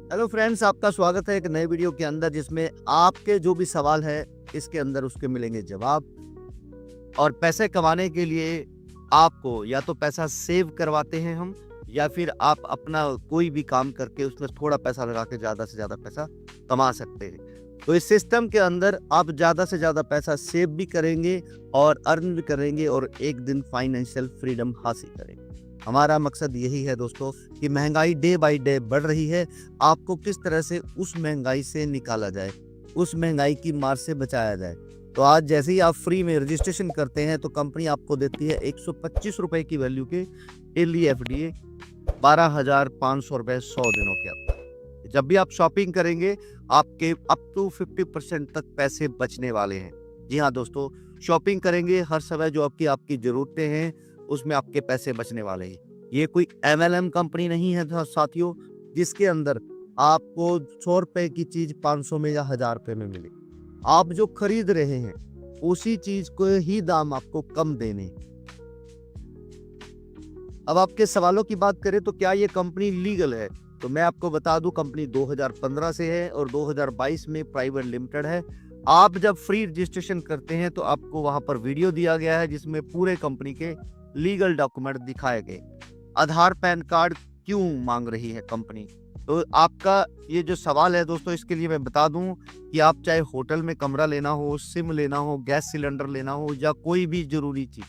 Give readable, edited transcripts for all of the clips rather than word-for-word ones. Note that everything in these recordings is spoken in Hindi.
हेलो फ्रेंड्स, आपका स्वागत है एक नए वीडियो के अंदर जिसमें आपके जो भी सवाल है इसके अंदर उसके मिलेंगे जवाब। और पैसे कमाने के लिए आपको या तो पैसा सेव करवाते हैं हम, या फिर आप अपना कोई भी काम करके उसमें थोड़ा पैसा लगा के ज़्यादा से ज़्यादा पैसा कमा सकते हैं। तो इस सिस्टम के अंदर आप ज़्यादा से ज़्यादा पैसा सेव भी करेंगे और अर्न भी करेंगे और एक दिन फाइनेंशियल फ्रीडम हासिल करेंगे। हमारा मकसद यही है दोस्तों कि महंगाई डे बाय डे बढ़ रही है, आपको किस तरह से उस महंगाई से निकाला जाए, उस महंगाई की मार से बचाया जाए। तो आज जैसे ही आप फ्री में रजिस्ट्रेशन करते हैं तो कंपनी आपको देती है 125 रुपए की वैल्यू के डेली एफडीए, 12,500 रुपए 100 दिनों के अंदर। जब भी आप शॉपिंग करेंगे आपके अप टू 50% तक पैसे बचने वाले हैं। जी हाँ दोस्तों, शॉपिंग करेंगे हर समय जो आपकी आपकी ज़रूरतें हैं उसमें आपके पैसे बचने वाले हैं। ये कोई एमएलएम कंपनी नहीं है साथियों, जिसके अंदर आपको 100 रुपए की चीज़ 500 में या 1000 रुपए में मिले। आप जो खरीद रहे हैं उसी चीज़ को ही दाम आपको कम देने हैं। अब आपके सवालों की बात करें तो क्या ये कंपनी लीगल है? तो मैं आपको बता दूं, कंपनी 2015 से है और 2022 में प्राइवेट लिमिटेड है। आप जब फ्री रजिस्ट्रेशन करते हैं तो आपको वहां पर वीडियो दिया गया है जिसमें पूरे कंपनी के लीगल डॉक्यूमेंट दिखाए गए। आधार पैन कार्ड क्यों मांग रही है कंपनी? तो आपका ये जो सवाल है दोस्तों, इसके लिए मैं बता दूं कि आप चाहे होटल में कमरा लेना हो, सिम लेना हो, गैस सिलेंडर लेना हो या कोई भी जरूरी चीज,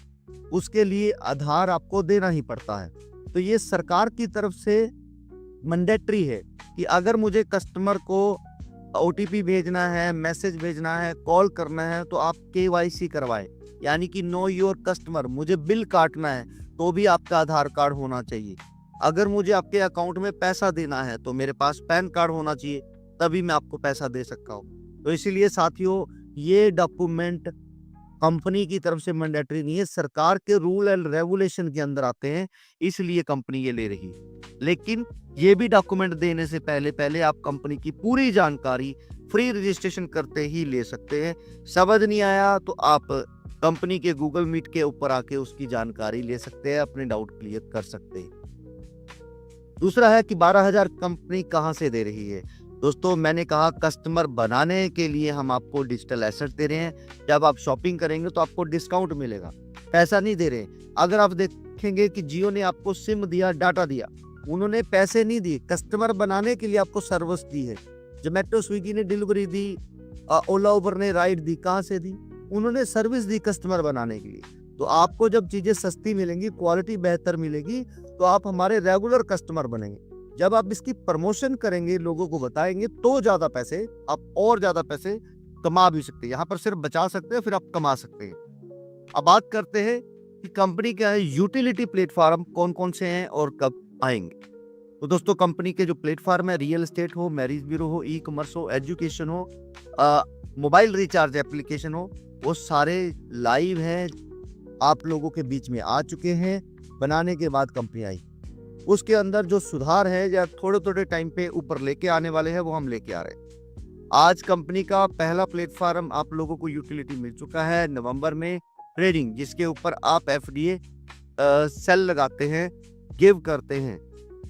उसके लिए आधार आपको देना ही पड़ता है। तो ये सरकार की तरफ से मैंडेटरी है कि अगर मुझे कस्टमर को ओटीपी भेजना है, मैसेज भेजना है, कॉल करना है तो आप केवाईसी करवाएं, यानी कि नो योर कस्टमर। मुझे बिल काटना है तो भी आपका आधार कार्ड होना चाहिए। अगर मुझे आपके अकाउंट में पैसा देना है तो मेरे पास पैन कार्ड होना चाहिए, तभी मैं आपको पैसा दे सकता हूँ। तो इसीलिए साथियों, ये डॉक्यूमेंट कंपनी की तरफ से मैंडेटरी नहीं है, सरकार के रूल एंड रेगुलेशन के अंदर आते हैं, इसलिए कंपनी ये ले रही है। लेकिन ये भी डॉक्यूमेंट देने से पहले पहले आप कंपनी की पूरी जानकारी फ्री रजिस्ट्रेशन करते ही ले सकते हैं। समझ नहीं आया तो आप कंपनी के गूगल मीट के ऊपर आके उसकी जानकारी ले सकते हैं, अपने डाउट क्लियर कर सकते हैं। दूसरा है कि 12,000 कंपनी कहां से दे रही है? दोस्तों, मैंने कहा कस्टमर बनाने के लिए हम आपको डिजिटल एसेट दे रहे हैं। जब आप शॉपिंग करेंगे तो आपको डिस्काउंट मिलेगा, पैसा नहीं दे रहे। अगर आप देखेंगे कि जियो ने आपको सिम दिया, डाटा दिया, उन्होंने पैसे नहीं दिए, कस्टमर बनाने के लिए आपको सर्विस दी है। जोमेटो स्विगी ने डिलीवरी दी, ओला उबर ने राइड दी, कहाँ से दी? उन्होंने सर्विस दी कस्टमर बनाने के लिए। तो आपको जब चीजें सस्ती मिलेंगी, क्वालिटी बेहतर मिलेगी, तो आप हमारे रेगुलर कस्टमर बनेंगे। जब आप इसकी प्रमोशन करेंगे, लोगों को बताएंगे, तो ज्यादा पैसे आप और ज्यादा पैसे कमा भी सकते हैं। यहाँ पर सिर्फ बचा सकते हैं, फिर आप कमा सकते हैं। अब बात करते हैं कि कंपनी क्या है, यूटिलिटी प्लेटफॉर्म कौन कौन से हैं और कब आएंगे। तो दोस्तों, कंपनी के जो प्लेटफॉर्म है, रियल एस्टेट हो, मैरिज ब्यूरो हो, ई कॉमर्स हो, एजुकेशन हो, मोबाइल रिचार्ज एप्लीकेशन हो, वो सारे लाइव हैं, आप लोगों के बीच में आ चुके हैं। बनाने के बाद कंपनी आई, उसके अंदर जो सुधार है या थोड़े थोड़े टाइम पे ऊपर लेके आने वाले हैं वो हम लेके आ रहे हैं। आज कंपनी का पहला प्लेटफॉर्म आप लोगों को यूटिलिटी मिल चुका है नवंबर में, ट्रेडिंग, जिसके ऊपर आप एफडीए सेल लगाते हैं, गिव करते हैं,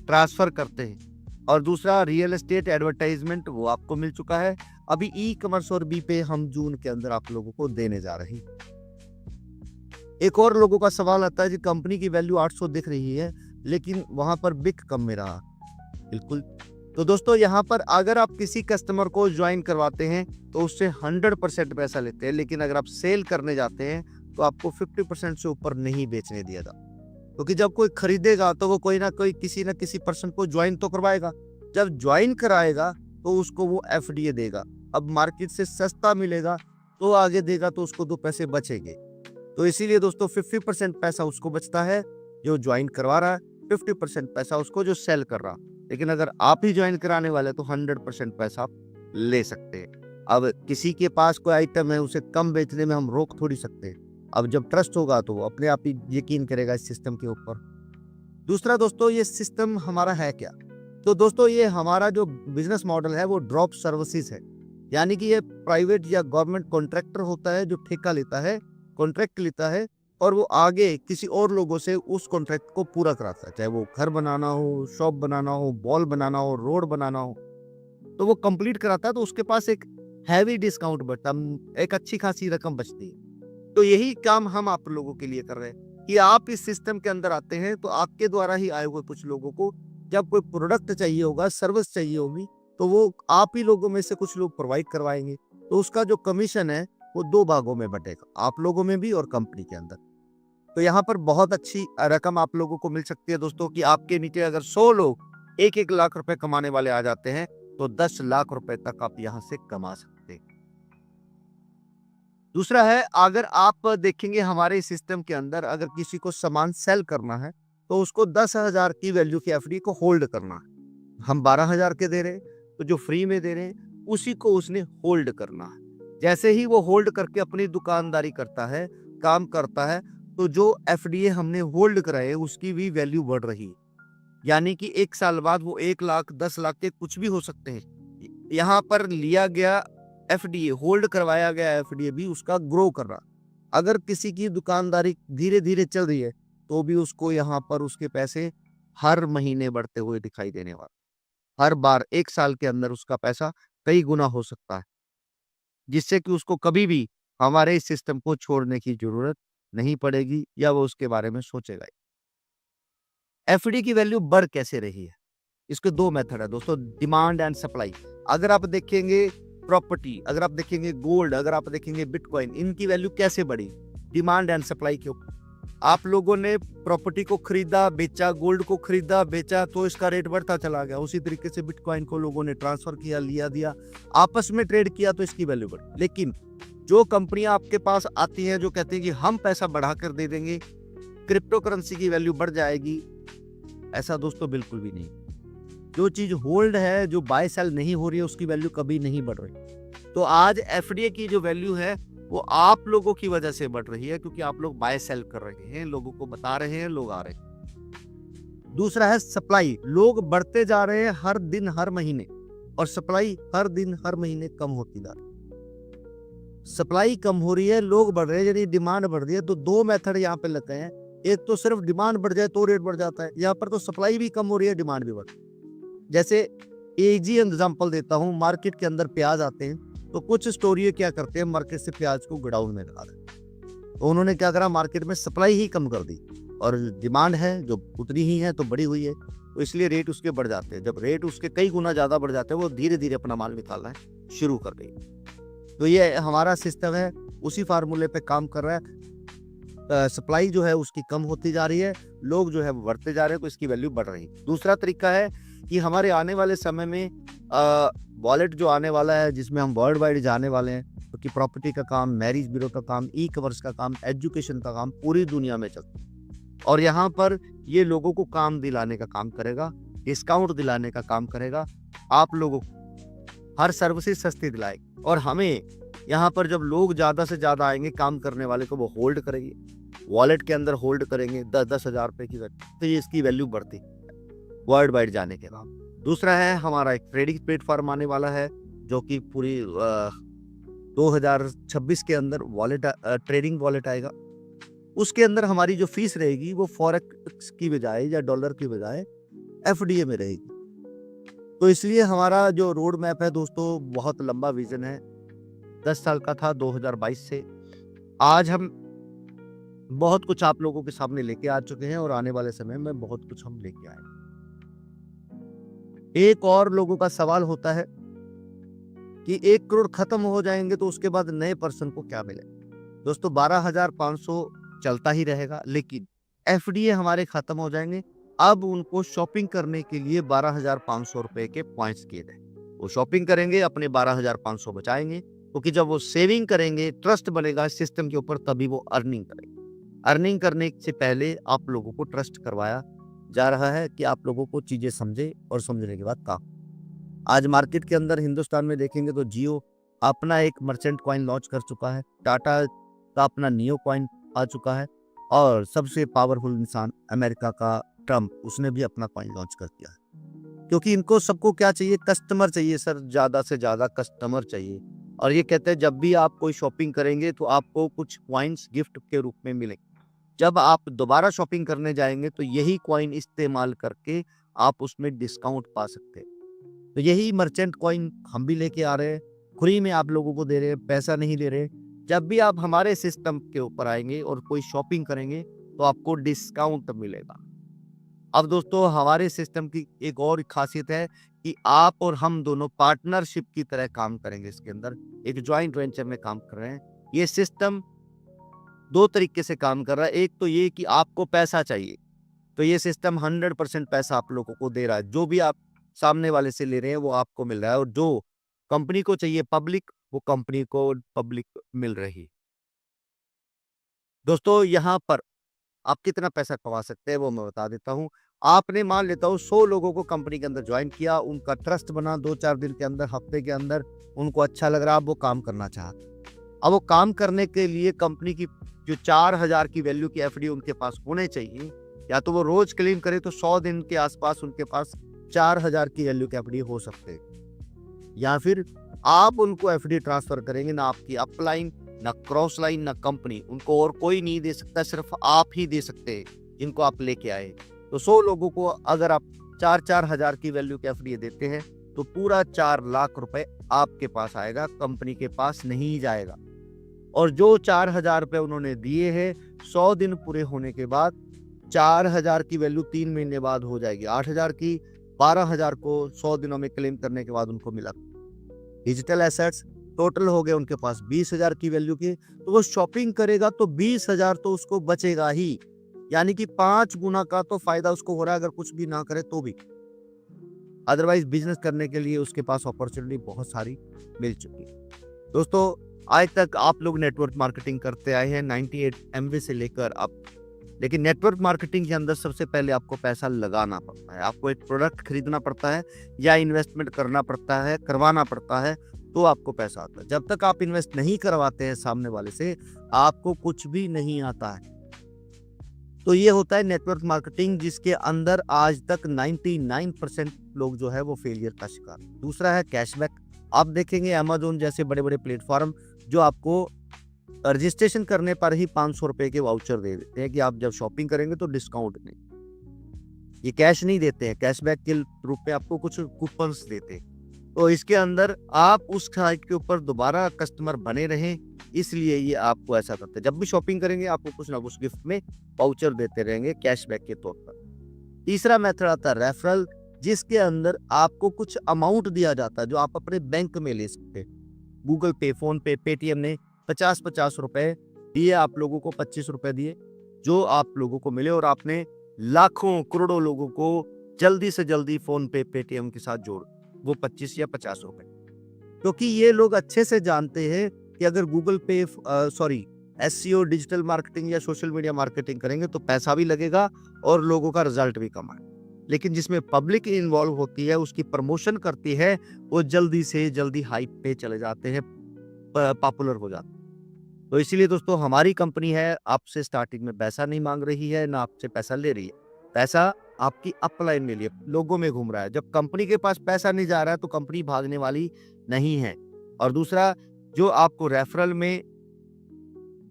ट्रांसफर करते हैं। और दूसरा रियल एस्टेट एडवर्टाइजमेंट, वो आपको मिल चुका है। अभी ई कॉमर्स और बी पे हम जून के अंदर आप लोगों को देने जा रहे हैं। एक और लोगों का सवाल आता है कि कंपनी की वैल्यू 800 दिख रही है लेकिन वहां पर बिक कम में रहा। बिल्कुल, तो दोस्तों यहाँ पर अगर आप किसी कस्टमर को ज्वाइन करवाते हैं तो उससे 100% पैसा लेते हैं, लेकिन अगर आप सेल करने जाते हैं तो आपको 50% से ऊपर नहीं बेचने दिया था। क्योंकि जब कोई खरीदेगा तो वो कोई ना कोई किसी ना किसी पर्सन को ज्वाइन तो करवाएगा। जब ज्वाइन कराएगा तो उसको वो एफडीए देगा। अब मार्केट से सस्ता मिलेगा तो आगे देगा, तो उसको 2 पैसे बचेंगे। तो इसीलिए दोस्तों 50% पैसा उसको बचता है जो ज्वाइन करवा रहा है, 50% पैसा उसको जो सेल कर रहा। लेकिन अगर आप ही ज्वाइन कराने वाले तो 100% पैसा आप ले सकते हैं। अब किसी के पास कोई आइटम है, उसे कम बेचने में हम रोक थोड़ी सकते हैं। अब जब ट्रस्ट होगा तो वो अपने आप ही यकीन करेगा इस सिस्टम के ऊपर। दूसरा दोस्तों, ये सिस्टम हमारा है क्या? तो दोस्तों, ये हमारा जो बिजनेस मॉडल है वो ड्रॉप सर्विसेज है, यानी कि ये प्राइवेट या गवर्नमेंट कॉन्ट्रैक्टर होता है जो ठेका लेता है, कॉन्ट्रैक्ट लेता है और वो आगे किसी और लोगों से उस कॉन्ट्रैक्ट को पूरा कराता है। चाहे वो घर बनाना हो, शॉप बनाना हो, मॉल बनाना हो, रोड बनाना हो, तो वो कंप्लीट कराता है तो उसके पास एक हैवी डिस्काउंट बचता, एक अच्छी खासी रकम बचती है। तो यही काम हम आप लोगों के लिए कर रहे हैं कि आप इस सिस्टम के अंदर आते हैं तो आपके द्वारा ही आए हुए कुछ लोगों को जब कोई प्रोडक्ट चाहिए होगा, सर्विस चाहिए होगी, तो वो आप ही लोगों में से कुछ लोग प्रोवाइड करवाएंगे। तो उसका जो कमीशन है वो 2 भागों में बटेगा, आप लोगों में भी और कंपनी के अंदर। तो यहाँ पर बहुत अच्छी रकम आप लोगों को मिल सकती है दोस्तों कि आपके नीचे अगर 100 लोग 1-1 लाख रुपए कमाने वाले आ जाते हैं तो 10 लाख रुपए तक आप यहाँ से कमा सकते हैं। दूसरा है, अगर आप देखेंगे हमारे सिस्टम के अंदर अगर किसी को सामान सेल करना है तो उसको 10,000 की वैल्यू की एफडी को होल्ड करना है। हम 12,000 के दे रहे हैं तो जो फ्री में दे रहे हैं उसी को उसने होल्ड करना है। जैसे ही वो होल्ड करके अपनी दुकानदारी करता है, काम करता है, तो जो एफडीए हमने होल्ड कराए उसकी भी वैल्यू बढ़ रही है। यानी कि 1 साल बाद वो 1 लाख 10 लाख के कुछ भी हो सकते हैं। यहाँ पर लिया गया एफडीए, होल्ड करवाया गया एफडीए भी उसका ग्रो कर रहा। अगर किसी की दुकानदारी धीरे धीरे चल रही है तो भी उसको यहाँ पर उसके पैसे हर महीने बढ़ते हुए दिखाई देने वाले। हर बार 1 साल के अंदर उसका पैसा कई गुना हो सकता है, जिससे कि उसको कभी भी हमारे इस सिस्टम को छोड़ने की जरूरत नहीं पड़ेगी या वो उसके बारे में सोचेगा। एफडी की वैल्यू बढ़ कैसे रही है? इसके 2 मेथड है दोस्तों, डिमांड एंड सप्लाई। अगर आप देखेंगे प्रॉपर्टी, अगर आप देखेंगे गोल्ड, अगर आप देखेंगे बिटकॉइन, इनकी वैल्यू कैसे बढ़ी? डिमांड एंड सप्लाई के ऊपर। आप लोगों ने प्रॉपर्टी को खरीदा, बेचा, गोल्ड को खरीदा, बेचा तो इसका रेट बढ़ता चला गया। उसी तरीके से बिटकॉइन को लोगों ने ट्रांसफर किया, लिया दिया, आपस में ट्रेड किया तो इसकी वैल्यू बढ़ी। लेकिन जो कंपनियां आपके पास आती हैं जो कहती हैं कि हम पैसा बढ़ा कर दे देंगे, क्रिप्टो करेंसी की वैल्यू बढ़ जाएगी, ऐसा दोस्तों बिल्कुल भी नहीं। जो चीज होल्ड है, जो बाय सेल नहीं हो रही है, उसकी वैल्यू कभी नहीं बढ़ रही। तो आज एफडीए की जो वैल्यू है वो आप लोगों की वजह से बढ़ रही है, क्योंकि आप लोग बाय सेल कर रहे हैं, लोगों को बता रहे हैं, लोग आ रहे हैं। दूसरा है सप्लाई। लोग बढ़ते जा रहे हैं हर दिन हर महीने, और सप्लाई हर दिन हर महीने कम होती जा रही है। सप्लाई कम हो रही है, लोग बढ़ रहे हैं, यदि डिमांड बढ़ रही है। तो 2 मेथड यहाँ पे लगते हैं। एक तो सिर्फ डिमांड बढ़ जाए तो रेट बढ़ जाता है, यहाँ पर तो सप्लाई भी कम हो रही है, डिमांड भी बढ़ रही है। जैसे एक जी एग्जांपल देता हूँ, मार्केट के अंदर प्याज आते हैं तो कुछ स्टोरी क्या करते हैं, मार्केट से प्याज को गोडाउन में लगा देते हैं। तो उन्होंने क्या करा, मार्केट में सप्लाई ही कम कर दी और डिमांड है जो उतनी ही है तो बढ़ी हुई है, तो इसलिए रेट उसके बढ़ जाते हैं। जब रेट उसके कई गुना ज्यादा बढ़ जाते हैं, वो धीरे धीरे अपना माल निकालना है शुरू कर गई। तो ये हमारा सिस्टम है, उसी फार्मूले पे काम कर रहा है। सप्लाई जो है उसकी कम होती जा रही है, लोग जो है वो बढ़ते जा रहे हैं, तो इसकी वैल्यू बढ़ रही है। दूसरा तरीका है कि हमारे आने वाले समय में वॉलेट जो आने वाला है, जिसमें हम वर्ल्ड वाइड जाने वाले हैं, क्योंकि प्रॉपर्टी का काम, मैरिज ब्यूरो का काम, ई कॉमर्स का काम, एजुकेशन का काम पूरी दुनिया में चलता है। और यहाँ पर ये लोगों को काम दिलाने का काम करेगा, डिस्काउंट दिलाने का काम करेगा, आप लोगों को हर सर्विसेज सस्ती दिलाएगी। और हमें यहाँ पर जब लोग ज्यादा से ज्यादा आएंगे काम करने वाले को, वो होल्ड करेंगे, वॉलेट के अंदर होल्ड करेंगे 10-10 हजार रुपए की वैल्यू, तो ये इसकी वैल्यू बढ़ती वर्ल्ड वाइड जाने के बाद। दूसरा है, हमारा एक ट्रेडिंग प्लेटफॉर्म आने वाला है जो कि पूरी 2026 के अंदर वॉलेट, ट्रेडिंग वॉलेट आएगा। उसके अंदर हमारी जो फीस रहेगी वो फॉरेक्स की बजाय या डॉलर की बजाय एफडीए में रहेगी। तो इसलिए हमारा जो रोड मैप है दोस्तों, बहुत लंबा विजन है, 10 साल का था 2022 से। आज हम बहुत कुछ आप लोगों के सामने लेके आ चुके हैं और आने वाले समय में बहुत कुछ हम लेके आए। एक और लोगों का सवाल होता है कि 1 करोड़ खत्म हो जाएंगे तो उसके बाद नए पर्सन को क्या मिले? दोस्तों 12,500 चलता ही रहेगा, लेकिन एफडीए हमारे खत्म हो जाएंगे। अब उनको शॉपिंग करने के लिए 12,500 रुपए के पॉइंट्स किए गए, वो शॉपिंग करेंगे, अपने 12,500 बचाएंगे, क्योंकि जब वो सेविंग करेंगे, ट्रस्ट बनेगा सिस्टम के ऊपर, तभी वो अर्निंग करेंगे। अर्निंग करने से पहले आप लोगों को ट्रस्ट करवाया जा रहा है कि आप लोगों को चीजें समझे और समझने के बाद काम। आज मार्केट के अंदर हिंदुस्तान में देखेंगे तो जियो अपना एक मर्चेंट कॉइन लॉन्च कर चुका है, टाटा का अपना नियो कॉइन आ चुका है, और सबसे पावरफुल इंसान अमेरिका का ट्रम्प, उसने भी अपना कॉइन लॉन्च कर दिया है। क्योंकि इनको सबको क्या चाहिए, कस्टमर चाहिए सर, ज्यादा से ज्यादा कस्टमर चाहिए। और ये कहते हैं जब भी आप कोई शॉपिंग करेंगे तो आपको कुछ कॉइन्स गिफ्ट के रूप में मिलेंगे। जब आप दोबारा शॉपिंग करने जाएंगे तो यही कॉइन इस्तेमाल करके आप उसमें डिस्काउंट पा सकते हैं। तो यही मर्चेंट कॉइन हम भी लेके आ रहे हैं, फ्री में आप लोगों को दे रहे हैं, पैसा नहीं ले रहे। जब भी आप हमारे सिस्टम के ऊपर आएंगे और कोई शॉपिंग करेंगे तो आपको डिस्काउंट मिलेगा। अब दोस्तों हमारे सिस्टम की एक और खासियत है कि आप और हम दोनों पार्टनरशिप की तरह काम करेंगे। इसके अंदर एक जॉइंट वेंचर में काम कर रहे हैं। ये सिस्टम दो तरीके से काम कर रहा है। एक तो ये कि आपको पैसा चाहिए, तो ये सिस्टम 100% पैसा आप लोगों को दे रहा है। जो भी आप सामने वाले से ले रहे हैं वो आपको मिल रहा है, और जो कंपनी को चाहिए पब्लिक, वो कंपनी को पब्लिक मिल रही है। दोस्तों यहाँ पर आप कितना पैसा कमा सकते हैं वो मैं बता देता हूँ। आपने मान लेता हूँ 100 लोगों को कंपनी के अंदर ज्वाइन किया, उनका ट्रस्ट बना 2-4 दिन के अंदर, हफ्ते के अंदर उनको अच्छा लग रहा, अब वो काम करना चाहते। अब वो काम करने के लिए कंपनी की जो 4000 की वैल्यू की एफडी उनके पास होने चाहिए, या तो वो रोज क्लेम करे तो 100 दिन के आसपास उनके पास 4000 की वैल्यू की एफडी हो सकते हैं। या फिर आप उनको एफडी ट्रांसफर करेंगे, ना आपकी अपलाइन, ना क्रॉस लाइन, ना कंपनी, उनको और कोई नहीं दे सकता, सिर्फ आप ही दे सकते हैं जिनको आप लेके आए। तो 100 लोगों को अगर आप 4-4 हजार की वैल्यू की एफडी देते हैं तो पूरा 4 लाख रुपए आपके पास आएगा, कंपनी के पास नहीं जाएगा। और जो 4000 रुपए उन्होंने दिए हैं, 100 दिन पूरे होने के बाद 4000 की वैल्यू 3 महीने बाद हो जाएगी 8000 की। 12000 को 100 दिनों में क्लेम करने के बाद उनको मिला। डिजिटल एसेट्स टोटल हो गए उनके पास 20,000 की वैल्यू के, तो वो शॉपिंग करेगा तो 20,000 तो उसको बचेगा ही, यानी कि 5 गुना का तो फायदा उसको हो रहा है, अगर कुछ भी ना करे तो भी। अदरवाइज बिजनेस करने के लिए उसके पास अपॉर्चुनिटी बहुत सारी मिल चुकी है। दोस्तों आज तक आप लोग नेटवर्क मार्केटिंग करते आए हैं 98 MB से लेकर अब, लेकिन नेटवर्क मार्केटिंग के अंदर सबसे पहले आपको पैसा लगाना पड़ता है। आपको एक प्रोडक्ट खरीदना पड़ता है या इन्वेस्टमेंट करना पड़ता है, करवाना पड़ता है, तो आपको पैसा आता है। जब तक आप इन्वेस्ट नहीं करवाते हैं सामने वाले से, आपको कुछ भी नहीं आता है। तो ये होता है नेटवर्क मार्केटिंग, जिसके अंदर आज तक 99% लोग जो है वो फेलियर का शिकार। दूसरा है कैशबैक। आप देखेंगे अमेजोन जैसे बड़े बड़े प्लेटफॉर्म जो आपको रजिस्ट्रेशन करने पर ही 500 रुपए के वाउचर दे देते हैं कि आप जब शॉपिंग करेंगे तो डिस्काउंट नहीं। ये कैश नहीं देते हैं, कैशबैक के रूप में आपको कुछ कूपन्स देते हैं। तो इसके अंदर आप उस साइट के ऊपर दोबारा कस्टमर बने रहें, इसलिए ये आपको ऐसा करते हैं। जब भी शॉपिंग करेंगे आपको कुछ ना कुछ गिफ्ट में वाउचर देते रहेंगे कैशबैक के तौर पर। तीसरा मेथड आता है रेफरल, जिसके अंदर आपको कुछ अमाउंट दिया जाता है जो आप अपने बैंक में ले सकते हैं। गूगल पे, फोन पे, पेटीएम ने 50-50 रुपए दिए, आप लोगों को 25 रुपए दिए, जो आप लोगों को मिले, और आपने लाखों करोड़ों लोगों को जल्दी से जल्दी फोन पे, पेटीएम के साथ जोड़ वो 25 या 50 रुपए। क्योंकि ये लोग अच्छे से जानते हैं कि अगर गूगल पे एसईओ, डिजिटल मार्केटिंग या सोशल मीडिया मार्केटिंग करेंगे तो पैसा भी लगेगा और लोगों का रिजल्ट भी कम आए। लेकिन जिसमें पब्लिक इन्वॉल्व होती है, उसकी प्रमोशन करती है, वो जल्दी से जल्दी हाइप पे चले जाते हैं, पॉपुलर हो जाते हैं। तो इसीलिए दोस्तों हमारी कंपनी है, आपसे स्टार्टिंग में पैसा नहीं मांग रही है, ना आपसे पैसा ले रही है। पैसा आपकी अपलाइन में लिए लोगों में घूम रहा है। जब कंपनी के पास पैसा नहीं जा रहा है तो कंपनी भागने वाली नहीं है। और दूसरा, जो आपको रेफरल में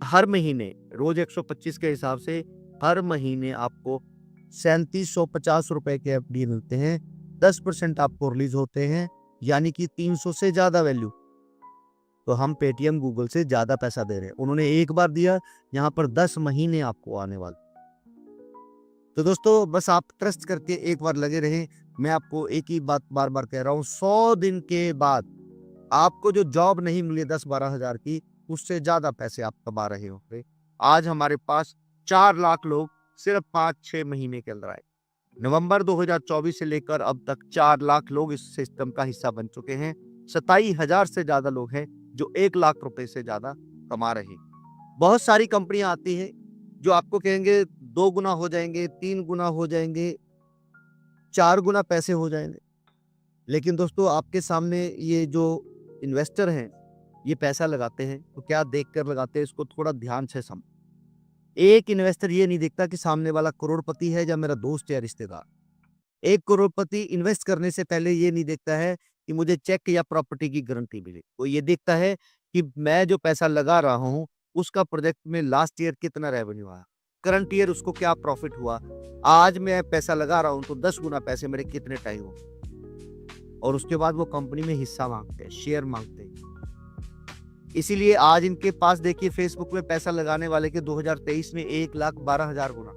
हर महीने रोज 125 के हिसाब से हर महीने आपको 3750 रुपए के एफडी मिलते हैं, 10% आपको रिलीज होते हैं, यानी कि 300 से ज्यादा वैल्यू। तो हम पेटीएम गूगल से ज्यादा पैसा दे रहे हैं। उन्होंने एक बार दिया, यहाँ पर 10 महीने आपको आने वाले। तो दोस्तों बस आप ट्रस्ट करके एक बार लगे रहें। मैं आपको एक ही बात बार बार कह रहा हूँ, 100 दिन के बाद आपको जो जॉब नहीं मिली 10-12 हजार की, उससे ज्यादा पैसे आप कमा रहे होंगे। आज हमारे पास 4 लाख लोग सिर्फ 5-6 महीने के अंदर आए। नवंबर 2024 से लेकर अब तक 4 लाख लोग इस सिस्टम का हिस्सा बन चुके हैं। 27,000 से ज्यादा लोग हैं जो 1 लाख रुपए से ज्यादा कमा रहे हैं। बहुत सारी कंपनियां आती हैं जो आपको कहेंगे 2 गुना हो जाएंगे, 3 गुना हो जाएंगे, 4 गुना पैसे हो जाएंगे। लेकिन दोस्तों आपके सामने ये जो इन्वेस्टर हैं, ये पैसा लगाते हैं तो क्या देख कर लगाते हैं, इसको थोड़ा ध्यान से समझ। एक इन्वेस्टर ये नहीं देखता कि सामने वाला करोड़पति है या मेरा दोस्त या रिश्तेदार। एक करोड़पति इन्वेस्ट करने से पहले ये नहीं देखता है कि मुझे चेक या प्रॉपर्टी की गारंटी मिले। वो ये देखता है कि मैं जो पैसा लगा रहा हूँ उसका प्रोजेक्ट में लास्ट ईयर कितना रेवेन्यू आया, करंट ईयर उसको क्या प्रॉफिट हुआ, आज मैं पैसा लगा रहा हूँ तो 10 गुना पैसे मेरे कितने टाइम हो। और उसके बाद वो कंपनी में हिस्सा मांगते हैं, शेयर मांगते हैं। इसीलिए आज इनके पास देखिए फेसबुक में पैसा लगाने वाले के 2023 में 1,12,000 गुना,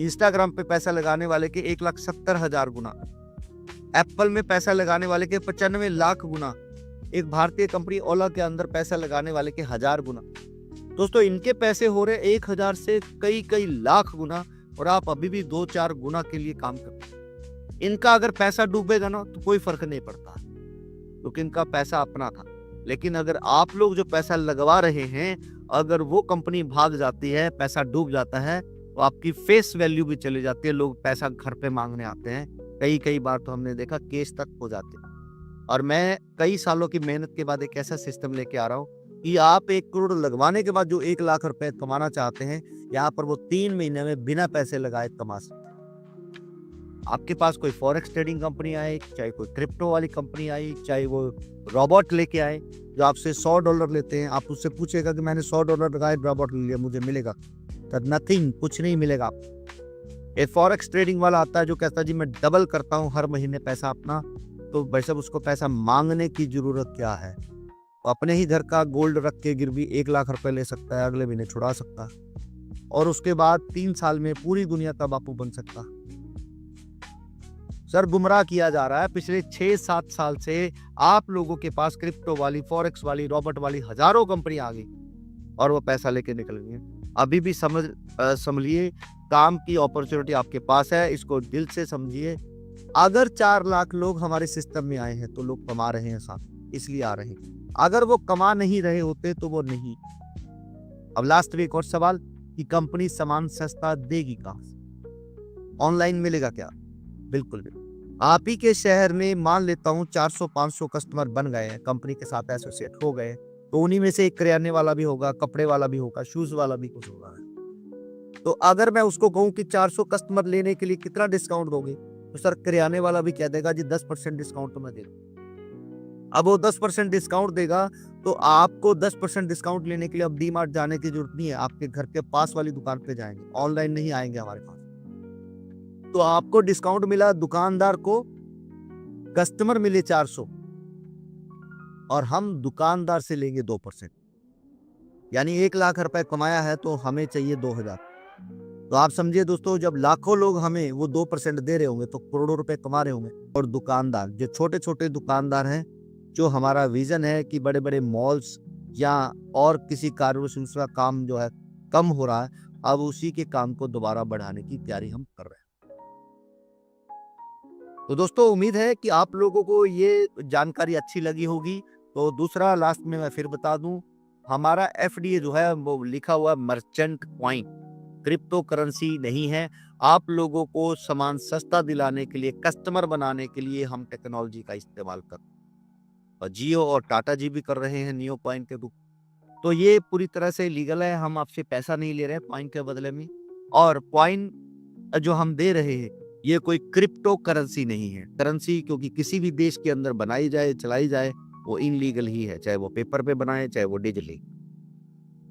इंस्टाग्राम पे पैसा लगाने वाले के 1,70,000 गुना, एप्पल में पैसा लगाने वाले के 95 लाख गुना, एक भारतीय कंपनी ओला के अंदर पैसा लगाने वाले के 1000 गुना। दोस्तों इनके पैसे हो रहे 1000 से कई कई लाख गुना, और आप अभी भी 2-4 गुना के लिए काम करते हैं। इनका अगर पैसा डूबेगा ना तो कोई फर्क नहीं पड़ता, क्योंकि इनका पैसा अपना था। लेकिन अगर आप लोग जो पैसा लगवा रहे हैं, अगर वो कंपनी भाग जाती है, पैसा डूब जाता है, तो आपकी फेस वैल्यू भी चली जाती है। लोग पैसा घर पे मांगने आते हैं, कई बार तो हमने देखा केस तक हो जाते हैं। और मैं कई सालों की मेहनत के बाद एक ऐसा सिस्टम लेके आ रहा हूँ कि आप 1 करोड़ लगवाने के बाद जो 1 लाख रुपए कमाना चाहते हैं, यहाँ पर वो 3 महीने में बिना पैसे लगाए कमा सकते हैं। आपके पास कोई फॉरेक्स ट्रेडिंग कंपनी आए, चाहे कोई क्रिप्टो वाली कंपनी आई, चाहे वो रोबोट लेके आए जो आपसे $100 लेते हैं, आप उससे पूछेगा कि मैंने $100 लगाए, रोबोट ले लिया, मुझे मिलेगा? नथिंग, कुछ नहीं मिलेगा आपको। एक फॉरेक्स ट्रेडिंग वाला आता है जो कहता है जी मैं डबल करता हूँ हर महीने पैसा अपना, तो भाई साहब उसको पैसा मांगने की जरूरत क्या है? अपने ही घर का गोल्ड रख के गिरवी 1 लाख रुपए ले सकता है, अगले महीने छुड़ा सकता है, और उसके बाद 3 साल में पूरी दुनिया का बापू बन सकता। सर गुमराह किया जा रहा है पिछले 6-7 साल से। आप लोगों के पास क्रिप्टो वाली, फॉरेक्स वाली, रोबोट वाली हजारों कंपनी आ गई और वो पैसा लेके निकल गई है। अभी भी समझिए, काम की अपॉर्चुनिटी आपके पास है, इसको दिल से समझिए। अगर 4 लाख लोग हमारे सिस्टम में आए हैं तो लोग कमा रहे हैं साथ, इसलिए आ रहे हैं। अगर वो कमा नहीं रहे होते तो वो नहीं। अब लास्ट में एक और सवाल कि कंपनी सामान सस्ता देगी कहां से? ऑनलाइन मिलेगा क्या? बिल्कुल भी। आप ही के शहर में मान लेता हूं 400-500 कस्टमर बन गए हैं, कंपनी के साथ एसोसिएट हो गए, तो उन्हीं में से एक किराने वाला भी होगा, कपड़े वाला भी होगा, शूज वाला भी कुछ होगा। तो अगर मैं उसको कहूं कि 400 कस्टमर लेने के लिए कितना डिस्काउंट दोगे, तो सर किराने वाला भी कह देगा जी 10% डिस्काउंट तो मैं दे दूं। अब वो 10% डिस्काउंट देगा तो आपको 10% डिस्काउंट लेने के लिए अब डी-मार्ट जाने की जरूरत नहीं है, आपके घर के पास वाली दुकान पे जाएंगे, ऑनलाइन नहीं आएंगे हमारे पास। तो आपको डिस्काउंट मिला, दुकानदार को कस्टमर मिले 400, और हम दुकानदार से लेंगे 2%, यानी 1 लाख रुपए कमाया है तो हमें चाहिए 2000। तो आप समझिए दोस्तों, जब लाखों लोग हमें वो 2% दे रहे होंगे तो करोड़ों रुपए कमा रहे होंगे। और दुकानदार, जो छोटे छोटे दुकानदार हैं, जो हमारा विजन है कि बड़े बड़े मॉल्स या और किसी कारणों से उसका काम जो है कम हो रहा है, अब उसी के काम को दोबारा बढ़ाने की तैयारी हम कर रहे हैं। तो दोस्तों उम्मीद है कि आप लोगों को ये जानकारी अच्छी लगी होगी। तो दूसरा लास्ट में मैं फिर बता दूं, हमारा एफडीए जो है वो लिखा हुआ मर्चेंट कॉइन, क्रिप्टो करेंसी नहीं है। आप लोगों को सामान सस्ता दिलाने के लिए, कस्टमर बनाने के लिए हम टेक्नोलॉजी का इस्तेमाल कर, और जियो और टाटा जी भी कर रहे हैं नियो कॉइन के रूप। तो ये पूरी तरह से लीगल है, हम आपसे पैसा नहीं ले रहे हैं कॉइन के बदले में। और कॉइन जो हम दे रहे हैं ये कोई क्रिप्टो करेंसी नहीं है। करेंसी क्योंकि किसी भी देश के अंदर बनाई जाए, चलाई जाए, वो इनलीगल ही है, चाहे वो पेपर पे बनाए, चाहे वो डिजिटली,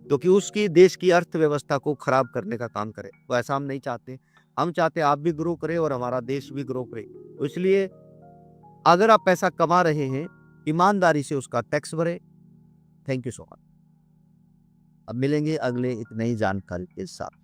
क्योंकि उसकी देश की अर्थव्यवस्था को खराब करने का काम करे। तो ऐसा हम नहीं चाहते। हम चाहते आप भी ग्रो करें और हमारा देश भी ग्रो करे। तो इसलिए अगर आप पैसा कमा रहे हैं, ईमानदारी से उसका टैक्स भरे। Thank you so much. अब मिलेंगे अगले एक नई जानकारी के साथ।